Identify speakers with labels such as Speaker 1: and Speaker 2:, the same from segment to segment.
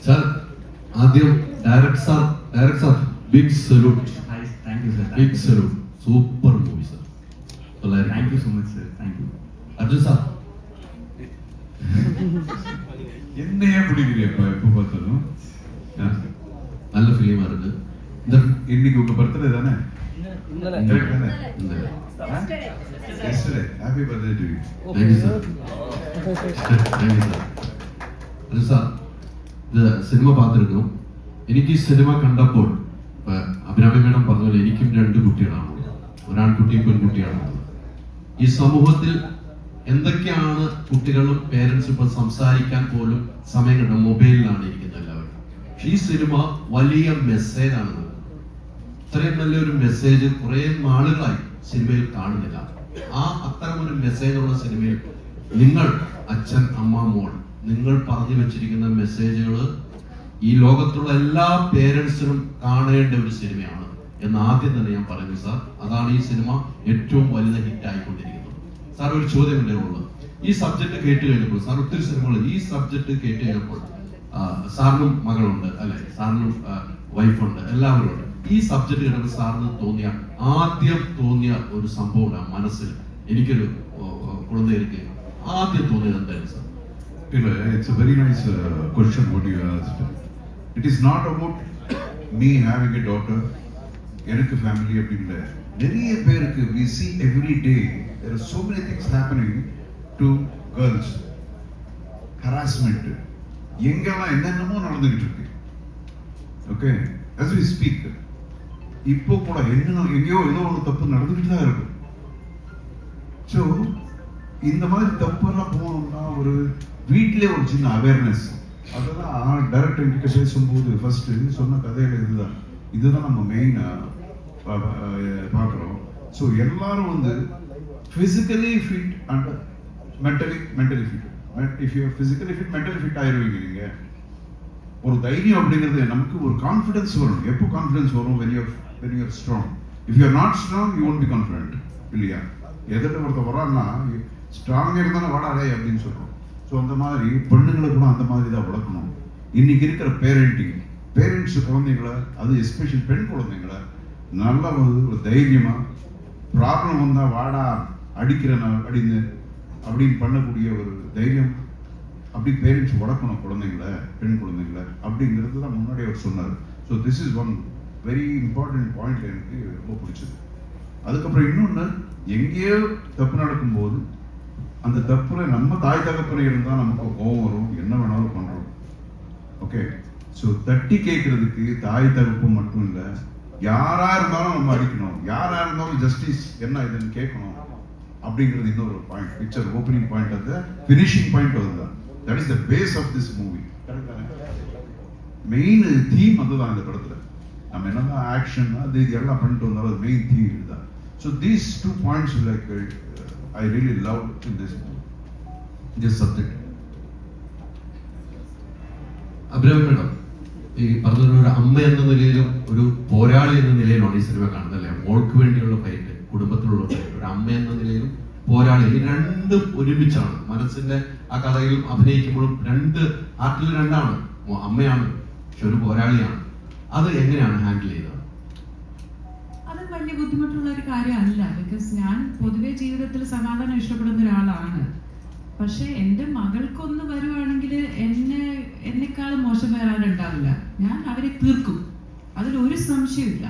Speaker 1: Sir ആദ്യം director sir big salute.
Speaker 2: Thank you, sir.
Speaker 1: Big salute. Super movie sir.
Speaker 2: Thank you so much, sir. Thank you.
Speaker 1: Arjun sir
Speaker 3: என்னையே பிடிக்கிறியப்பா எப்போ பார்த்தாலும்.
Speaker 1: நல்ல ஃபிலிமா இருக்கு.
Speaker 3: இன்னைக்கு உங்க பர்த்டே தானே? Yesterday. Happy birthday to you.
Speaker 1: Thank you, sir. Thank you, sir. Arjun sir ഇത് സിനിമ பார்த்திருக்கோம். എനിക്ക് ഈ സിനിമ കണ്ടപ്പോൾ അഭിരാമി മേഡം പറഞ്ഞ പോലെ എനിക്കും 2 കുട്ടികളാണ്, ഒരാൺകുട്ടിയും പെൺകുട്ടിയാണ്. ഈ സമൂഹത്തിൽ എന്തൊക്കെയാണ് കുട്ടികളും പേരൻസും ഇപ്പൊ സംസാരിക്കാൻ പോലും സമയം കിട്ടും, മൊബൈലിലാണ് ഇരിക്കുന്നത് എല്ലാവരും. പക്ഷെ ഈ സിനിമ വലിയ മെസ്സേജാണ്. ഇത്രയും നല്ലൊരു മെസ്സേജ് കുറെ നാളുകളായി സിനിമയിൽ കാണുന്നില്ല. അത്തരം ഒരു മെസ്സേജുള്ള സിനിമയിൽ നിങ്ങൾ അച്ഛൻ അമ്മ മോൾ നിങ്ങൾ പറഞ്ഞു വെച്ചിരിക്കുന്ന മെസ്സേജുകൾ ഈ ലോകത്തുള്ള എല്ലാ പേരൻസിനും കാണേണ്ട ഒരു സിനിമയാണ് എന്ന് ആദ്യം തന്നെ ഞാൻ പറയുന്നു സാർ. അതാണ് ഈ സിനിമ ഏറ്റവും വലുത് ഹിറ്റ് ആയിക്കൊണ്ടിരിക്കുന്നത്. സാർ ഒരു ചോദ്യം എന്റെ ഉള്ളത്, ഈ സബ്ജക്ട് കേട്ട് കഴിഞ്ഞപ്പോൾ സാർ ഒത്തിരി സിനിമകൾ ഈ സബ്ജക്ട് കേട്ട് കഴിഞ്ഞപ്പോൾ സാറിനും മകളുണ്ട് അല്ലെ, സാറിനും വൈഫുണ്ട്, എല്ലാവരും ഉണ്ട്. ഈ സബ്ജക്ട് കേട്ടപ്പോൾ സാറിന് ആദ്യം തോന്നിയ ഒരു സംഭവം മനസ്സിൽ എനിക്കൊരു കുഴന്തയിലേക്ക് ആദ്യം തോന്നിയത് എന്തായിരുന്നു sir?
Speaker 3: It's a very nice question what you asked. It is not about me having a daughter, எனக்கு family அப்படின்ல. நிறைய பேருக்கு we see every day there are so many things happening to girls. Harassment எங்கெல்லாம் என்னென்னமோ நடந்துகிட்டு இருக்கு. Okay, as we speak இப்போ கூட எங்கேயோ ஏதோ ஒரு தப்பு நடந்துகிட்டு தான் இருக்கு. ஸோ இந்த மாதிரி தப்பெல்லாம் போகணும்னா ஒரு வீட்டிலே ஒரு சின்ன அவேர்னஸ். அதெல்லாம் டைரக்டர் என்கிட்ட பேசும்போது ஃபர்ஸ்ட் சொன்ன கதையில இதுதான் நம்ம மெயின் பார்க்குறோம். ஸோ எல்லாரும் வந்து physically fit and mentally fit. If you physically fit mentally fit ஆயிடுவீங்க நீங்க. ஒரு தைரியம் அப்படிங்கிறது நமக்கு ஒரு கான்ஃபிடன்ஸ் வரும். எப்போ கான்ஃபிடன்ஸ் வரும்? when you are strong. if you are not strong you won't be confident. இல்லையா? எதிர்த்து ஒருத்தர் வரான்னா ஸ்ட்ராங்காக இருந்தாலும் வாடாடே அப்படின்னு சொல்கிறோம். ஸோ அந்த மாதிரி பெண்ணுங்களை கூட அந்த மாதிரி தான் வளர்க்கணும். இன்னைக்கு இருக்கிற பேரண்ட்ஸ் குழந்தைங்களை, அது எஸ்பெஷல் பெண் குழந்தைங்களை நல்லா ஒரு தைரியமாக ப்ராப்ளம் வந்தால் வாடா அடிக்கிறேன் அப்படின்னு பண்ணக்கூடிய ஒரு தைரியம் அப்படி பேரண்ட்ஸ் வளர்க்கணும் குழந்தைங்களை, பெண் குழந்தைங்களை அப்படிங்கிறது தான் முன்னாடி அவர் சொன்னார். So this is one very important point எனக்கு ரொம்ப பிடிச்சது. அதுக்கப்புறம் இன்னொன்று, எங்கேயோ தப்பு நடக்கும்போது அந்த தப்புல நம்ம தாய் தகப்பனை இருந்தால் நமக்கு கோபம் வரும், என்ன வேணாலும் பண்றோம். ஓகே, ஸோ தட்டி கேட்கறதுக்கு தாய் தகப்பு மட்டும் இல்லை, யாரா இருந்தாலும் நம்ம அடிக்கணும், யாரா இருந்தாலும் ஜஸ்டிஸ் என்ன இதுன்னு கேட்கணும் அப்படிங்கிறது இன்னொரு பாயிண்ட். பிக்சர் ஓப்பனிங் பாயிண்ட், அந்த ஃபினிஷிங் பாயிண்ட் அதுதான். That is the base of this movie. Main theme அதுதான் இந்த படத்துல. நம்ம என்னதான் ஆக்ஷன் அது இது எல்லாம் பண்ணிட்டு வந்தாலும் மெயின் தீம் இதுதான். So these 2 points like I really loved in this subject.
Speaker 1: Abhirami madam, ഈ പറഞ്ഞ ഒരു അമ്മ എന്ന നിലയിലും ഒരു പോരാളി എന്ന നിലയിലാണ് ഈ സിനിമ കാണുന്നത് അല്ലേ? മോൾക്ക് വേണ്ടിയുള്ള ഫൈറ്റ്, കുടുംബത്തിലുള്ള ഫൈറ്റ്, ഒരു അമ്മ എന്ന നിലയിലും പോരാളി, ഈ രണ്ടും ഒരുമിച്ചാണ് മനസ്സിന്റെ ആ കഥയിലും അഭിനയിക്കുമ്പോഴും. ആർട്ടിൽ രണ്ടാണ്, അമ്മയാണ് പക്ഷെ ഒരു പോരാളിയാണ്. അത് എങ്ങനെയാണ് ഹാൻഡിൽ ചെയ്തത്?
Speaker 4: അത് വലിയ ബുദ്ധിമുട്ടുള്ള ഒരു കാര്യമല്ല. ബിക്കോസ് ഞാൻ പൊതുവെ ജീവിതത്തിൽ സമാധാനം ഇഷ്ടപ്പെടുന്ന ഒരാളാണ്. പക്ഷെ എൻ്റെ മകൾക്കൊന്ന് വരുവാണെങ്കിൽ എന്നെക്കാളും മോശം വരാനുണ്ടാവില്ല. ഞാൻ അവരെ തീർക്കും, അതിലൊരു സംശയമില്ല.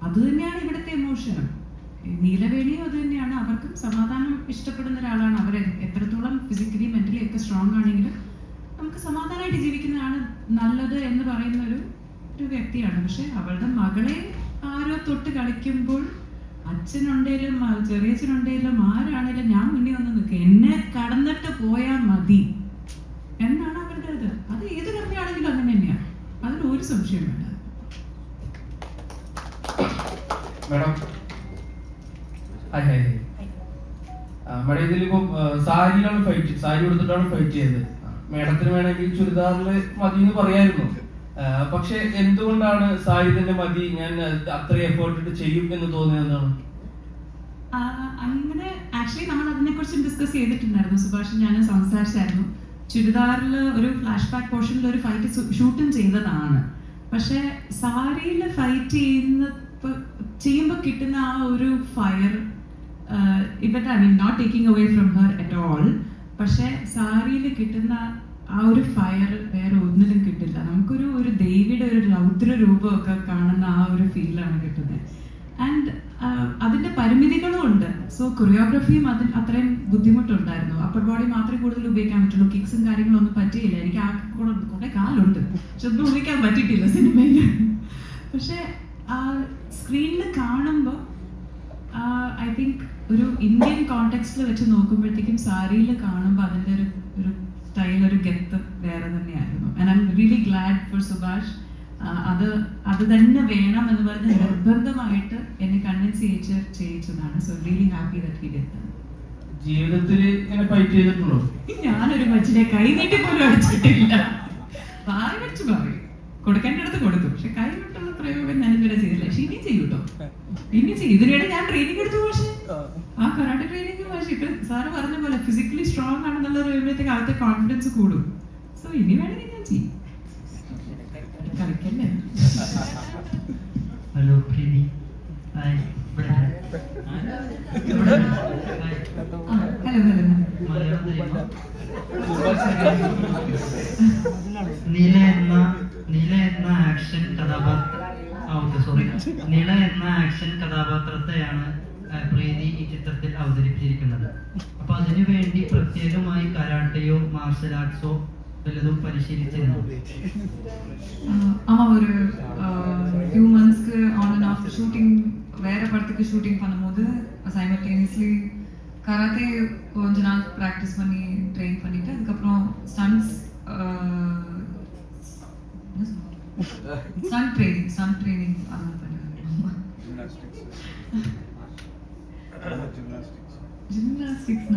Speaker 4: അത് തന്നെയാണ് ഇവിടുത്തെ എമോഷനും. നീലവേണിയും അത് തന്നെയാണ്. അവർക്കും സമാധാനം ഇഷ്ടപ്പെടുന്ന ഒരാളാണ്. അവർ എത്രത്തോളം ഫിസിക്കലി മെന്റലി ഒക്കെ സ്ട്രോങ് ആണെങ്കിലും നമുക്ക് സമാധാനമായിട്ട് ജീവിക്കുന്നതാണ് നല്ലത് എന്ന് പറയുന്ന ഒരു വ്യക്തിയാണ്. പക്ഷെ അവളുടെ മകളെ ആരോ തൊട്ട് കളിക്കുമ്പോൾ അച്ഛനുണ്ടേലും ചെറിയച്ഛനുണ്ടേലും ആരാണേലും ഞാൻ മുന്നിൽ വന്ന് നിൽക്കുക, എന്നെ കടന്നിട്ട് പോയാൽ മതി എന്നാണ് അവരുടെ ഇത്. അത് ഏതൊരു അമ്മയാണെങ്കിലും അങ്ങനെ തന്നെയാണ്, അതിൽ ഒരു സംശയം വേണ്ട.
Speaker 5: മേഡം ഇതിലിപ്പോ സാരി കൊടുത്തിട്ടാണ് ഫൈറ്റ് ചെയ്തത്. മേഡത്തിന് വേണമെങ്കിൽ ചുരിദാറില് മതി എന്ന് പറയായിരുന്നു. പക്ഷെ എന്തുകൊണ്ടാണ് സാരി തന്നെ മതി, ഞാൻ അത്ര എഫേർട്ട് ഇട്ട് ചെയ്യും എന്ന് തോന്നിയതാണ്?
Speaker 4: അങ്ങനെ ആക്ച്വലി നമ്മൾ അതിനെ കുറിച്ച് ഡിസ്കസ് ചെയ്തിട്ടുണ്ടായിരുന്നു. സുഭാഷ് ഞാൻ സംസാരിച്ചായിരുന്നു. ചുരിദാറിൽ ഒരു ഫ്ലാഷ് ബാക്ക് പോർഷനിൽ ഒരു ഫൈറ്റ് ഷൂട്ടും ചെയ്തതാണ്. പക്ഷെ സാരിയിൽ ഫൈറ്റ് ചെയ്യുമ്പോൾ കിട്ടുന്ന ആ ഒരു ഫയർ, ഇവറ്റ് I mean not taking away from her at all, പക്ഷെ സാരിയിൽ കിട്ടുന്ന ആ ഒരു ഫയർ വേറെ ഒന്നിലും കിട്ടില്ല. നമുക്കൊരു ദേവിയുടെ ഒരു രൗദ്ര രൂപമൊക്കെ കാണുന്ന ആ ഒരു ഫീലാണ് കിട്ടുന്നത്. ആൻഡ് അതിന്റെ പരിമിതികളും ഉണ്ട്. സോ കൊറിയോഗ്രഫിയും അതിൽ അത്രയും ബുദ്ധിമുട്ടുണ്ടായിരുന്നു. അപ്പർ ബോഡി മാത്രമേ കൂടുതൽ ഉപയോഗിക്കാൻ പറ്റുള്ളൂ. കിക്സും കാര്യങ്ങളൊന്നും പറ്റിയില്ല. എനിക്ക് ആ കുറെ കാലുണ്ട്, പക്ഷെ ഒന്നും ഉപയോഗിക്കാൻ പറ്റിയിട്ടില്ല സിനിമയിൽ. പക്ഷെ ആ സ്ക്രീനിൽ കാണുമ്പോൾ ഐ തിങ്ക് ഒരു ഇന്ത്യൻ കോണ്ടെക്സ്റ്റിൽ വെച്ച് നോക്കുമ്പോഴത്തേക്കും സാരിയിൽ കാണുമ്പോൾ അതിൻ്റെ ഒരു സ്റ്റൈൽ, ഒരു ഗെത്ത് വേറെ തന്നെയായിരുന്നു. And I am really glad for Subhash. അത് തന്നെ വേണം എന്ന് പറഞ്ഞ് നിർബന്ധമായിട്ട് എന്നെ കൺവിൻസ് ചെയ്യിച്ചതാണ്. So really happy that he did that.
Speaker 5: ജീവിതത്തിൽ ഇങ്ങനെ ഫൈറ്റ് ചെയ്തിട്ടുണ്ടോ?
Speaker 4: ഞാനൊരു മച്ചിനെ കൈ നീട്ടി പോലും അടിച്ചിട്ടില്ല. വായി വെച്ച് പറയും, കൊടുക്കേണ്ട അടുത്ത് കൊടുക്കും. പക്ഷെ കൈ വിട്ടുള്ള പ്രയോഗം ഞാൻ ഇതുവരെ ചെയ്തില്ല. പക്ഷെ ഇനി ചെയ്യൂട്ടോ, ഇനി ചെയ്യും. ഇതിനിടെ ഞാൻ ട്രെയിനിങ് എടുത്തു. പക്ഷെ ആ കരാട്ടെ ട്രെയിനിങ് പക്ഷെ ഇപ്പൊ സാറ് പറഞ്ഞ പോലെ ഫിസിക്കലി സ്ട്രോങ് ആണെന്നുള്ള പറയുമ്പോഴത്തേക്ക് അകത്തെ കോൺഫിഡൻസ് കൂടും. സോ ഇനി വേണമെങ്കിൽ ഞാൻ ചെയ്യും. കളിക്കല്ലേ.
Speaker 6: ഹലോ പ്രീതി. ഹായ്.
Speaker 4: Hello hello.
Speaker 6: നീല എന്ന ആക്ഷൻ കഥാപാത്രത്തെയാണ് പ്രീതി ഈ ചിത്രത്തിൽ അവതരിപ്പിച്ചിരിക്കുന്നത്. അപ്പൊ അതിനു വേണ്ടി പ്രത്യേകമായി കരാട്ടയോ മാർഷൽ ആർട്സോ വല്ലതും പരിശീലിച്ചിരുന്നു?
Speaker 4: ஆமாம், ஒரு ஃபியூ மந்த்ஸ்க்கு ஆன் அண்ட் ஆஃப் ஷூட்டிங், வேறு படத்துக்கு ஷூட்டிங் பண்ணும்போது சைமல்டேனியஸ்லி கராத்தே கொஞ்ச நாள் ப்ராக்டிஸ் பண்ணி ட்ரெயின் பண்ணிட்டு அதுக்கப்புறம் ஸ்டண்ட் ட்ரைனிங் அந்த பண்ணுவேன். Gymnastics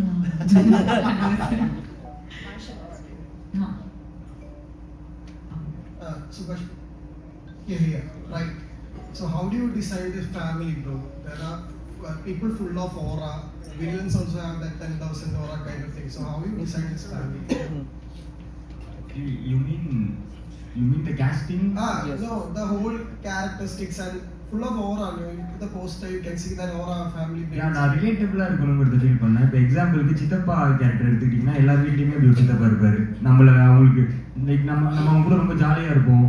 Speaker 7: Subhash, here, right? So how do you decide the family, bro? There are people full of aura. Villains also have that 10,000 aura kind of thing. So how do you decide this family?
Speaker 2: You mean the casting?
Speaker 7: Yes. No, the whole characteristics and full of aura. You know, the poster you can see that aura family.
Speaker 2: நான் ரிலேட்டபிளா இருக்கணுங்கிறத feel பண்ணேன். இப்போ எக்ஸாம்பிளுக்கு சித்தப்பா character எடுத்துக்கிட்டிங்கன்னா எல்லா வீட்லையுமே இப்படி ஒரு சித்தப்பா இருப்பாரு. அவங்களுக்கு லைக் நம்ம அவங்க கூட ரொம்ப ஜாலியாக இருப்போம்.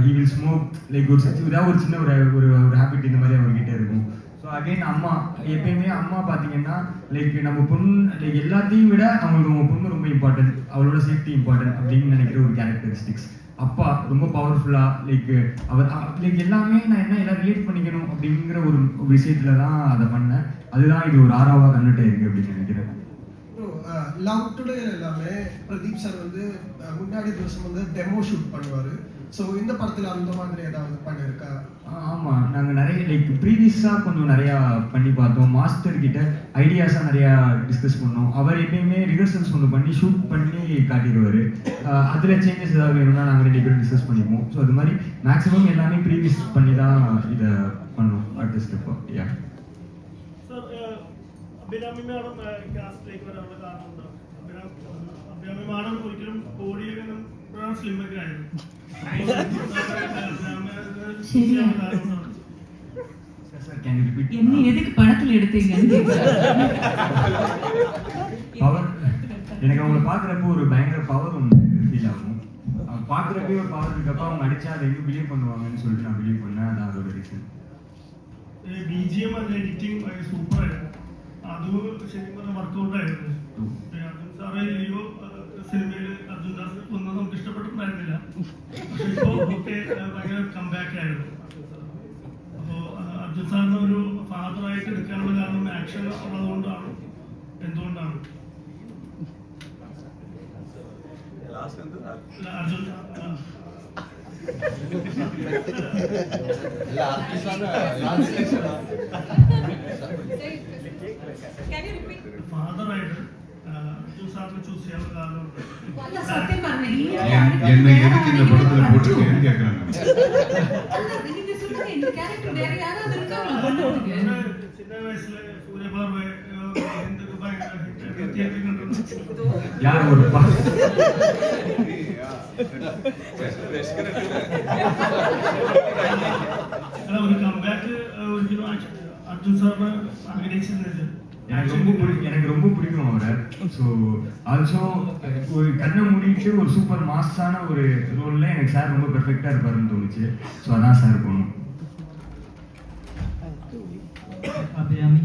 Speaker 2: ஹி வில் ஸ்மோக் லைக் ஏதாவது ஒரு சின்ன ஒரு ஹேபிட் இந்த மாதிரி அவர்கிட்ட இருக்கும். ஸோ அகைன் அம்மா எப்பயுமே அம்மா பார்த்தீங்கன்னா லைக் நம்ம பொண்ணு லைக் எல்லாத்தையும் விட அவங்களுக்கு பொண்ணு ரொம்ப இம்பார்ட்டன்ட், அவளோட சேஃப்டி இம்பார்ட்டன்ட் அப்படின்னு நினைக்கிற ஒரு கேரக்டரிஸ்டிக்ஸ். அப்பா ரொம்ப பவர்ஃபுல்லாக லைக் அவர் லைக் எல்லாமே நான் எல்லாம் ரிலேட் பண்ணிக்கணும் அப்படிங்கிற ஒரு விஷயத்துல தான் அதை பண்ணேன். அதுதான் இது ஒரு ஆறாவா கன்வெர்ட் ஆயிருக்கு அப்படின்னு நினைக்கிறேன்.
Speaker 7: லவ் டுடே எல்லாமே பிரதீப் சார் வந்து முன்னாடி ദിവസം வந்து டெமோ ஷூட் பண்ணுவாரு. ஸோ இந்த படத்தில் அந்த மாதிரி ஏதாவது பண்ணியிருக்கா?
Speaker 2: ஆமாம், நாங்கள் நிறைய லைக் ப்ரீவியஸாக கொஞ்சம் நிறையா பண்ணி பார்த்தோம். மாஸ்டர் கிட்ட ஐடியாஸாக நிறையா டிஸ்கஸ் பண்ணோம். அவர் எப்பயுமே ரிஹர்சல்ஸ் ஒன்று பண்ணி ஷூட் பண்ணி காட்டிடுவார். அதில் சேஞ்சஸ் ஏதாவது வேணும்னா நாங்கள் 2 பேரும் டிஸ்கஸ் பண்ணிப்போம். ஸோ அது மாதிரி மேக்ஸிமம் எல்லாமே ப்ரீவியஸ் பண்ணி தான் இதை பண்ணோம் அடுத்த ஸ்டெப்போ. யா
Speaker 8: അഭിരാമി മാഡം കാസ്റ്റിലേക്ക് വരാനുള്ള കാരണം എന്താ? അഭിരാമി മാഡം ഒരിക്കലും ബോഡിയൊക്കെ സ്ലിം ഒക്കെ ആയിരുന്നു.
Speaker 4: என்ன எதுக்கு படத்துல எடுத்தீங்க?
Speaker 2: பவர் எனக்கு அவங்களை பார்க்குறப்போ ஒரு பயங்கர பவர் ஒன்று ஃபீல் ஆகும். பார்க்குறப்பே ஒரு பவர் இருக்கப்போ அவங்க அடிச்சா அதை இன்னும் பிலீவ் பண்ணுவாங்கன்னு சொல்லிட்டு நான் பிலீவ் பண்ணேன். அதான் அதோட reason.
Speaker 8: BGM and editing super ആയിരുന്നു. അത് ശരിക്കും പറഞ്ഞാൽ വർക്കൗട്ട് ആയിരുന്നു. അർജുൻ സാറ് ലിയോ സിനിമയിൽ അർജുൻ ദാസ് ഒന്നും നമുക്ക് ഇഷ്ടപ്പെട്ടിട്ടുണ്ടായിരുന്നില്ല. പക്ഷെ ഇപ്പോൾ ഒക്കെ ഭയങ്കര കംബാക്ക് ആയിരുന്നു. അപ്പോൾ അർജുൻ സാറിന് ഒരു ഫാദറായിട്ട് എടുക്കാനുള്ള കാരണം ആക്ഷൻ ഉള്ളതുകൊണ്ടാണ്. എന്തുകൊണ്ടാണ് അർജുൻ ഫാദറായിട്ട് അർജുൻ സാറിനെ ചൂസ് ചെയ്യാനുള്ള കാരണം
Speaker 4: സത്യം പറഞ്ഞു
Speaker 3: என்ன எதுக்கு இந்த படத்துல போட்டுருக்கேன்னு கேக்குறாங்க.
Speaker 4: நீங்க சொல்லுங்க, இந்த கேரக்டர் வேற யாராவது இருக்காங்களா?
Speaker 8: ചിന്ന വയസ്സിലെ സൂര്യബാബു എന്തൊക്കെ ഭയങ്കര
Speaker 2: யார் ஒரு
Speaker 8: അല്ല ഒരു കംബാക്ക് ഒരിക്കലും അർജുൻ സാറിന് ആഗ്രഹിച്ചിരുന്നത്
Speaker 2: எனக்கு ரொம்ப பிடிக்கும் அவரை. ஸோ ஆல்சோ ஒரு கண்ணை மூடிட்டு ஒரு சூப்பர் மாஸான ஒரு ரோலில் எனக்கு சார் ரொம்ப பெர்ஃபெக்டாக இருப்பாருன்னு தோணுச்சு. ஸோ அதான் சார் போகணும்.
Speaker 6: അഭിരാമി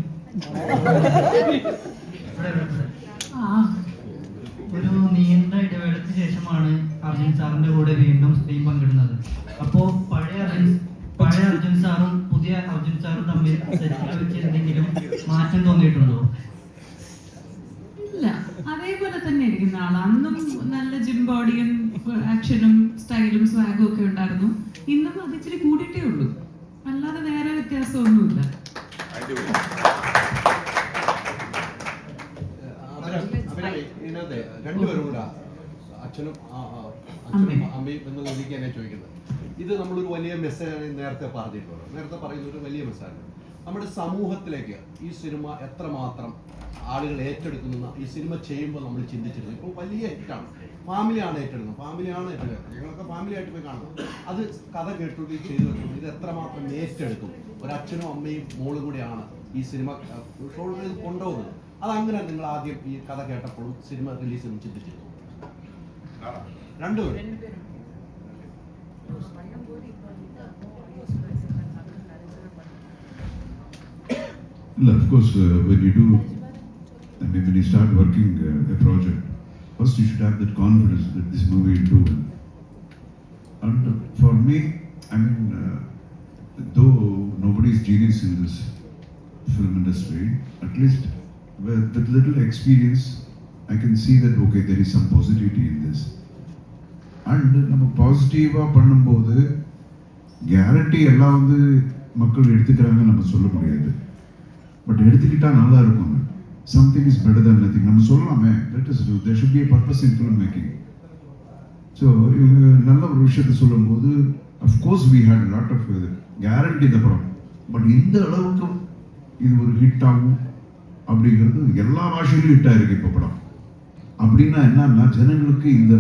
Speaker 6: ഒരു നീണ്ട ഇടവേളയ്ക്ക് ശേഷമാണ് അർജുൻ സാറിന്റെ കൂടെ വീണ്ടും സ്ക്രീൻ പങ്കിടുന്നത്. അപ്പോ പഴയ അർജുൻ സാറും പുതിയ അർജുൻ സാറും തമ്മിൽ സെറ്റിൽ വെച്ച് എന്തെങ്കിലും മാറ്റം തോന്നിയിട്ടുണ്ടോ?
Speaker 4: ഇല്ല, അതേപോലെ തന്നെ ഇരിക്കുന്ന ആള്. അന്നും നല്ല ജിം ബോഡിയും ആക്ഷനും സ്റ്റൈലും സ്വാഗും ഒക്കെ ഉണ്ടായിരുന്നു. ഇന്നും അത് ഇച്ചിരി കൂടിയിട്ടേ ഉള്ളൂ, അല്ലാതെ വേറെ വ്യത്യാസമൊന്നുമില്ല.
Speaker 1: ഇതിനകത്തെ രണ്ടുപേരും കൂടെ അച്ഛനും അമ്മയും എന്ന രീതിക്ക് തന്നെ ചോദിക്കുന്നത്. ഇത് നമ്മളൊരു വലിയ മെസ്സേജ് നേരത്തെ പറഞ്ഞിട്ടുണ്ട്. നേരത്തെ പറയുന്ന ഒരു വലിയ മെസ്സേജ് നമ്മുടെ സമൂഹത്തിലേക്ക് ഈ സിനിമ എത്രമാത്രം ആളുകൾ ഏറ്റെടുക്കുന്ന ഈ സിനിമ ചെയ്യുമ്പോൾ നമ്മൾ ചിന്തിച്ചിരുന്നു. ഇപ്പോൾ വലിയ ഹിറ്റാണ്, ഫാമിലിയാണ് ഏറ്റെടുക്കുന്നത്. ഞങ്ങളൊക്കെ ഫാമിലി ആയിട്ട് പോയി കാണുന്നത്. അത് കഥ കേട്ടുകൊണ്ട് ചെയ്തു വെക്കുന്നത് ഇത് എത്രമാത്രം ഏറ്റെടുക്കും. ഒരച്ഛനും അമ്മയും മോളും കൂടിയാണ് ഈ സിനിമ ഷോകളിൽ കൊണ്ടുപോകുന്നത്. അതങ്ങനെ നിങ്ങൾ ആദ്യം ഈ കഥ കേട്ടപ്പോഴും സിനിമ റിലീസിനും ചിന്തിച്ചിരുന്നു? രണ്ടുപേരും
Speaker 3: Of course, when you do, when you start working a project, first you should have that confidence that this movie will do well. And for me, though nobody is genius in this film industry, at least with little experience, I can see that okay, there is some positivity in this. And நம்ம பாசிட்டிவா பண்ணும்போது guarantee எல்லாம் வந்து மக்கள் எடுத்துக்கிறாங்க நம்ம சொல்ல முடியாது. பட் எடுத்துக்கிட்டா நல்லா இருக்கும். Something is better than nothing நம்ம சொல்லலாமே. there should be a purpose in film making. So நல்ல ஒரு விஷயத்தை சொல்லும்போது of course we had a lot of guarantee இந்த படம். பட் இந்த அளவுக்கு இது ஒரு ஹிட் ஆகும் அப்படிங்கிறது எல்லா பாஷையிலும் ஹிட் ஆயிருக்கு இப்போ படம். அப்படின்னா என்னன்னா ஜனங்களுக்கு இந்த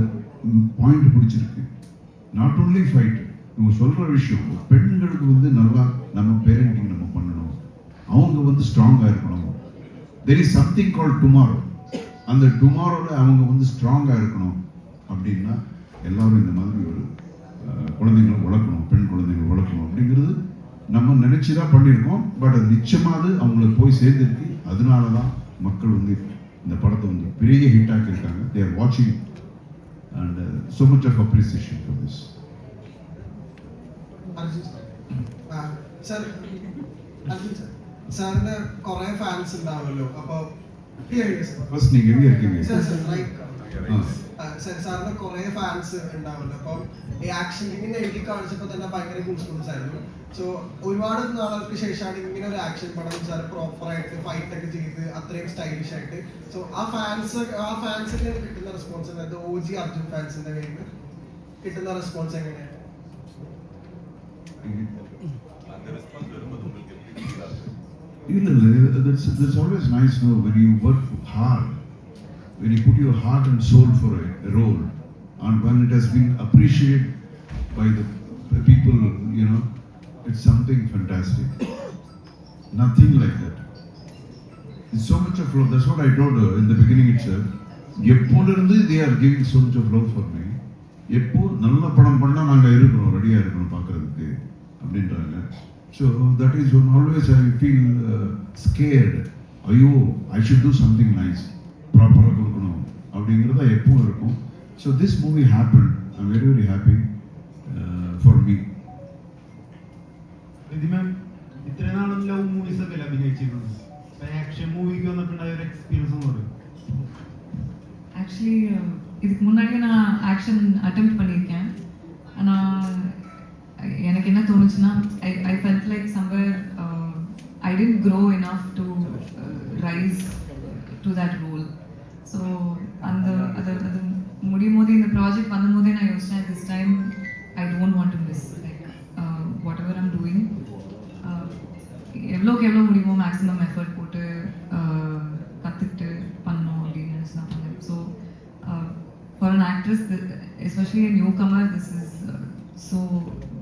Speaker 3: பாயிண்ட் பிடிச்சிருக்கு. நாட் ஓன்லி ஃபைட், இவங்க சொல்ற விஷயம் பெண்களுக்கு வந்து நல்லா நம்ம பேரண்டிங் நம்ம பண்ணணும், அவங்க வந்து ஸ்ட்ராங்காக இருக்கணும். There is something called tomorrow. அந்த டுமாரோவில் அவங்க வந்து ஸ்ட்ராங்காக இருக்கணும். அப்படின்னா எல்லாரும் இந்த மாதிரி ஒரு குழந்தைங்களை வளர்க்கணும், பெண் குழந்தைங்களை வளர்க்கணும் அப்படிங்கிறது நம்ம நினைச்சு தான் பண்ணியிருக்கோம். பட் அது நிச்சயமாக அவங்களுக்கு போய் சேர்ந்துருக்கு. அதனால தான் மக்கள் வந்து இந்த படத்தை வந்து பெரிய ஹிட் ஆக்கியிருக்காங்க. தே ஆர் வாட்சிங் and so much of appreciation for this.
Speaker 7: സാറിന് കുറെ ഫാൻസ് ഉണ്ടാവുമല്ലോ. അപ്പൊ
Speaker 3: ഫസ്റ്റ് നീங்க എവിടെ இருக்கீங்க?
Speaker 7: സാറിന് കുറെ ഫാൻസ് ഉണ്ടാവുമല്ലോ. അപ്പം ഈ ആക്ഷൻ ഇങ്ങനെ എഴുതി കാണിച്ചപ്പോൾ തന്നെ ഭയങ്കര ഗൂസ്ബംസ് ആയിരുന്നു. സോ ഒരുപാട് നാളുകൾക്ക് ശേഷമാണ് ഇങ്ങനെ ഒരു ആക്ഷൻ പടം സാർ പ്രോപ്പറായിട്ട് ഫൈറ്റ് ഒക്കെ ചെയ്ത് അത്രയും സ്റ്റൈലിഷ് ആയിട്ട്. സോ ആ ഫാൻസിന് കിട്ടുന്ന റെസ്പോൺസ്, അതായത് OG അർജുൻ ഫാൻസിന്റെ കയ്യിൽ കിട്ടുന്ന റെസ്പോൺസ് എങ്ങനെയാണ്?
Speaker 3: That's always nice, no? When you work hard, when you put your heart and soul for a role, and when it has been appreciated by the people, it's something fantastic. Nothing like that. It's so much of love. That's what I told her in the beginning itself. எப்போலிருந்து they are giving so much of love for me. எப்போ நல்ல படம் பண்ணா நாங்க இருக்கிறோம், ரெடியா இருக்கிறோம் பார்க்கறதுக்கு அப்படின்றாங்க. So that is when always I feel scared. ஐயோ, I should do something nice, ப்ராப்பராக கொடுக்கணும் அப்படிங்கிறத எப்பவும் இருக்கும். So this movie happened. I'm very very happy for me.
Speaker 2: ഇത്ര നാളും ലവ് മൂവീസ് ഒക്കെ അഭിനയിച്ചിരുന്നു. ആക്ഷൻ മൂവിക്ക് വന്നിട്ടുണ്ടായ ഒരു എക്സ്പീരിയൻസ് എന്ന് പറയും.
Speaker 9: ஆக்சுவலி இதுக்கு முன்னாடி நான் ஆக்ஷன் அட்டெம்ப்ட் பண்ணியிருக்கேன். ஆனால் எனக்கு என்ன தோணுச்சுன்னா I felt like somewhere I didn't grow enough to rise to that role. So அது முடியும் போது இந்த ப்ராஜெக்ட் பண்ணும்போதே நான் யோசிச்சேன், this time I don't want to miss like whatever I'm doing. எவ்வளோக்கு எவ்வளோ முடியுமோ மேக்ஸிமம் எஃபர்ட் போட்டு கற்றுக்கிட்டு பண்ணணும் அப்படின்னு நினச்சி நான் பண்ணேன். especially a newcomer,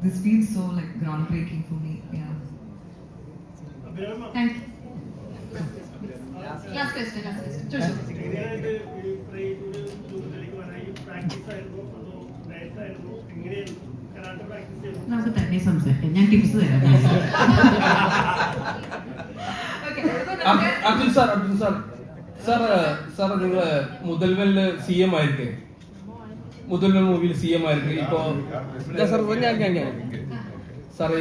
Speaker 9: this feels so like groundbreaking for me. Yeah.
Speaker 10: Thank you. Last question. Choose.
Speaker 8: എങ്ങനെയായിട്ട് ഈ ഒരു രൂപത്തിലേക്ക് വരാൻ പ്രാക്ടീസ് ആയിരുന്നു അതോ ഡയറ്റ് ആയിരുന്നു എങ്ങനെയായിരുന്നു കരാട്ടെ പ്രാക്ടീസ് ചെയ്തു?
Speaker 4: നമുക്ക് തന്നെ സംസാരിക്കാം, ഞാൻ ടിപ്സ് തരാം.
Speaker 10: Okay.
Speaker 5: അർജുൻ സാർ നിങ്ങള് മുതൽവെല്ല് CM ആയിരിക്കേ, മുതൽവെൽ മൂവിയിൽ CM ആയിരിക്കും. ഇപ്പോ സാർ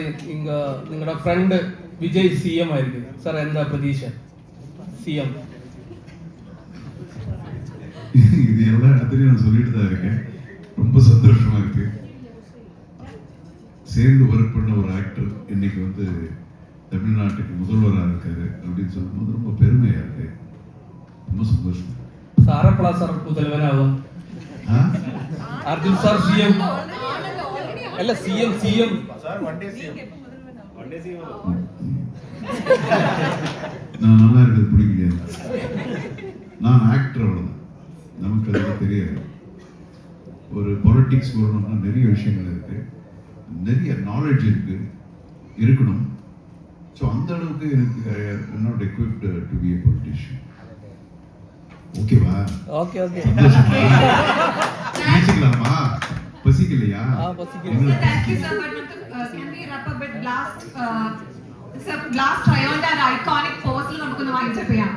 Speaker 5: നിങ്ങളുടെ ഫ്രണ്ട് വിജയ് CM ആയിരിക്കും. സാർ എന്താ പ്രതീക്ഷ? CM
Speaker 3: இது எல்லா இடத்துலையும் நான் சொல்லிட்டு தான் இருக்கேன். ரொம்ப சந்தோஷமா இருக்கு. சேர்ந்து ஒர்க் பண்ண ஒரு ஆக்டர் இன்னைக்கு வந்து தமிழ்நாட்டுக்கு முதல்வராக இருக்காரு அப்படின்னு சொல்லும்போது ரொம்ப பெருமையா இருக்கு. ரொம்ப சந்தோஷம்.
Speaker 5: സാറെപ്പോഴാ സാർ മുതൽവനാവും? അർജുൻ സാർ CM അല്ല, CM
Speaker 3: நான் நல்லா இருக்கிறது பிடிக்கலையா? நான் ஆக்டர் அவ்வளோதான், நமக்கு அதெல்லாம் தெரியாது. ஒரு பொலிட்டிக்ஸ் வரணும்னா நிறைய விஷயங்கள் இருக்கு, நிறைய நாலேஜ் இருக்கணும். ஸோ அந்த அளவுக்கு எனக்கு not equipped to be a politician. ஓகேவா?
Speaker 5: Okay
Speaker 3: பேசிக்கலாமா? பசிக்கலையா?
Speaker 10: Thank you, sir. But can we wrap up with last try on that iconic pose? നമുക്ക് ഒന്ന് വായിച്ചു ചെയ്യാം.